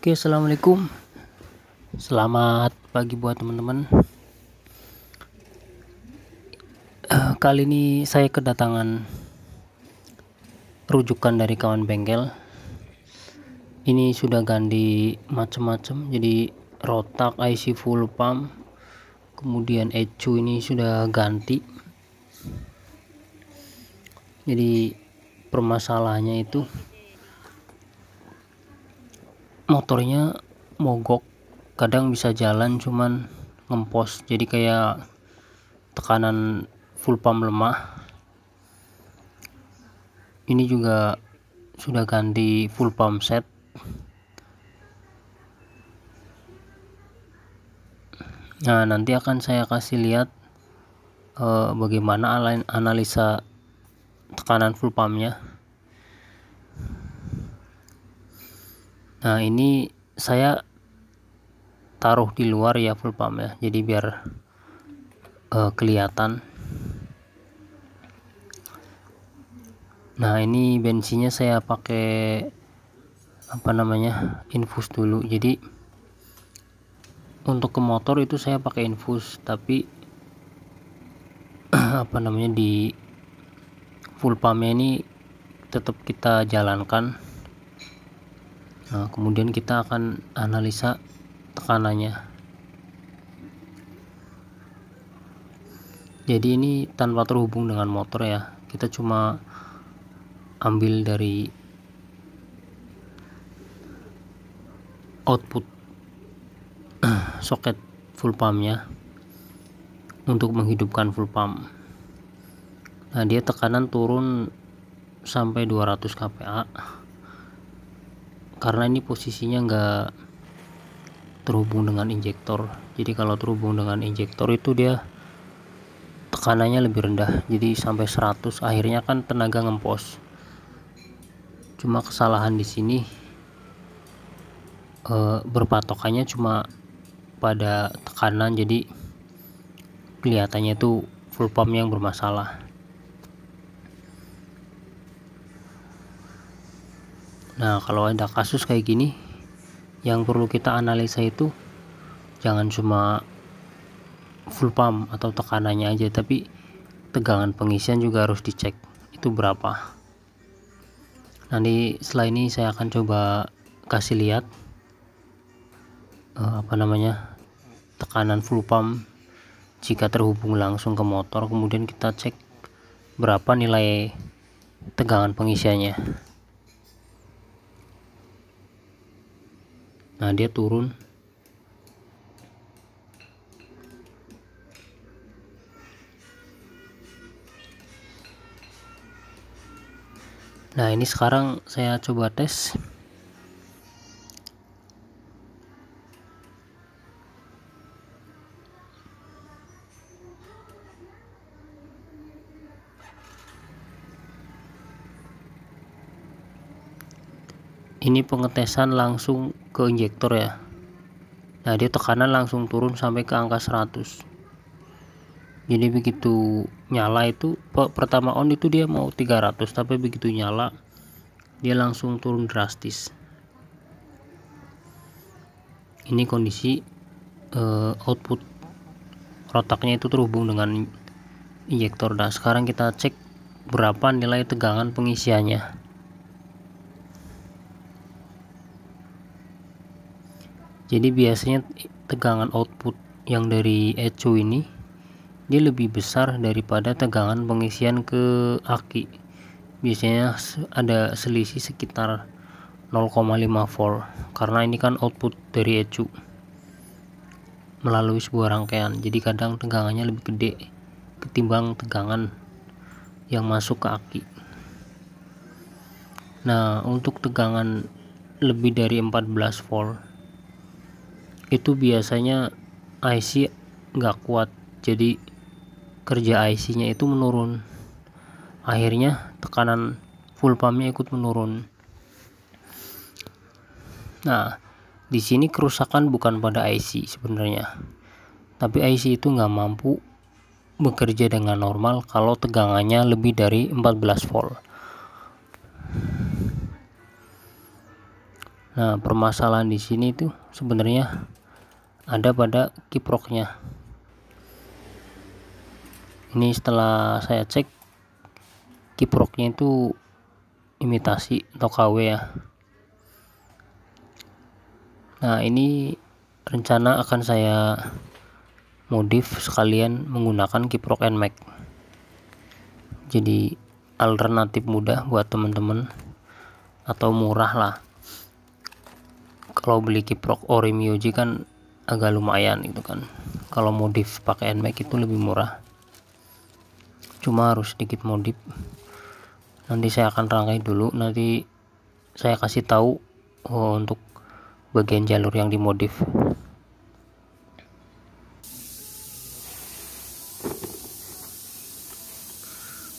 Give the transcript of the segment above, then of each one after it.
Oke, assalamualaikum. Selamat pagi buat teman-teman. Kali ini saya kedatangan rujukan dari kawan bengkel. Ini sudah ganti macam-macam, jadi rotak, IC full pump, kemudian ECU ini sudah ganti. Jadi permasalahannya itu motornya mogok, kadang bisa jalan cuman ngempos, jadi kayak tekanan full pump lemah. Ini juga sudah ganti full pump set. Nah, nanti akan saya kasih lihat bagaimana analisa tekanan full pumpnya. Nah, ini saya taruh di luar ya full pump ya, jadi biar kelihatan. Nah, ini bensinnya saya pakai infus dulu. Jadi untuk ke motor itu saya pakai infus, tapi di full pumpnya ini tetap kita jalankan. Nah, kemudian kita akan analisa tekanannya. Jadi ini tanpa terhubung dengan motor ya, kita cuma ambil dari output soket full pumpnya untuk menghidupkan full pump. Nah, dia tekanan turun sampai 200 kPa karena ini posisinya enggak terhubung dengan injektor. Jadi kalau terhubung dengan injektor itu dia tekanannya lebih rendah, jadi sampai 100, akhirnya kan tenaga ngempos. Cuma kesalahan di sini berpatokannya cuma pada tekanan, jadi kelihatannya itu full pump yang bermasalah. Nah, kalau ada kasus kayak gini, yang perlu kita analisa itu jangan cuma full pump atau tekanannya aja, tapi tegangan pengisian juga harus dicek itu berapa. Nanti setelah ini saya akan coba kasih lihat tekanan full pump jika terhubung langsung ke motor, kemudian kita cek berapa nilai tegangan pengisiannya. Nah, dia turun. Nah, ini sekarang saya coba tes. Ini pengetesan langsung ke injektor ya. Nah, dia tekanan langsung turun sampai ke angka 100. Jadi begitu nyala itu pertama on itu dia mau 300, tapi begitu nyala dia langsung turun drastis. Ini kondisi output rotaknya itu terhubung dengan injektor. Nah, sekarang kita cek berapa nilai tegangan pengisiannya. Jadi biasanya tegangan output yang dari ECU ini dia lebih besar daripada tegangan pengisian ke aki. Biasanya ada selisih sekitar 0,5 volt, karena ini kan output dari ECU melalui sebuah rangkaian, jadi kadang tegangannya lebih gede ketimbang tegangan yang masuk ke aki. Nah, untuk tegangan lebih dari 14 volt itu biasanya IC nggak kuat, jadi kerja IC nya itu menurun, akhirnya tekanan full pumpnya ikut menurun. Nah, di sini kerusakan bukan pada IC sebenarnya, tapi IC itu nggak mampu bekerja dengan normal kalau tegangannya lebih dari 14 volt. Nah, permasalahan di sini tuh sebenarnya ada pada kiproknya. Ini setelah saya cek, kiproknya itu imitasi atau KW ya. Nah, ini rencana akan saya modif sekalian menggunakan kiprok NMAX. Jadi alternatif mudah buat teman-teman, atau murah lah. Kalau beli kiprok ori Myoji kan agak lumayan gitu kan. Kalau modif pakai NMAX itu lebih murah. Cuma harus sedikit modif. Nanti saya akan rangkai dulu, nanti saya kasih tahu untuk bagian jalur yang dimodif.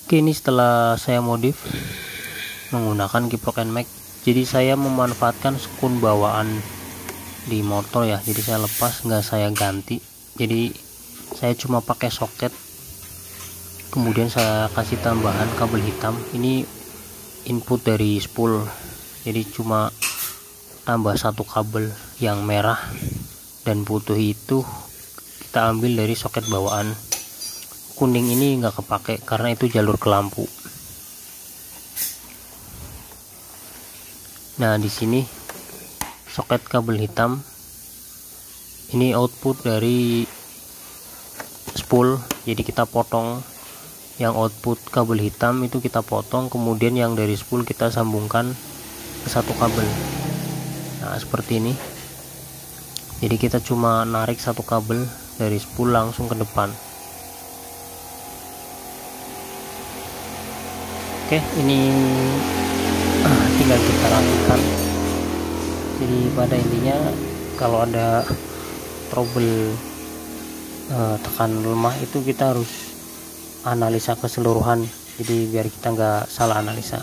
Oke, ini setelah saya modif menggunakan kiprok NMAX, jadi saya memanfaatkan sekun bawaan di motor ya. Jadi saya lepas, nggak saya ganti, jadi saya cuma pakai soket, kemudian saya kasih tambahan kabel hitam. Ini input dari spool, jadi cuma tambah satu kabel yang merah dan putih itu kita ambil dari soket bawaan. Kuning ini nggak kepake karena itu jalur ke lampu. Nah, di sini soket kabel hitam ini output dari spool, jadi kita potong yang output kabel hitam itu, kita potong, kemudian yang dari spool kita sambungkan ke satu kabel. Nah, seperti ini. Jadi kita cuma narik satu kabel dari spool langsung ke depan. Oke, ini tinggal kita rapikan. Jadi pada intinya kalau ada trouble tekan lemah itu kita harus analisa keseluruhan, jadi biar kita nggak salah analisa.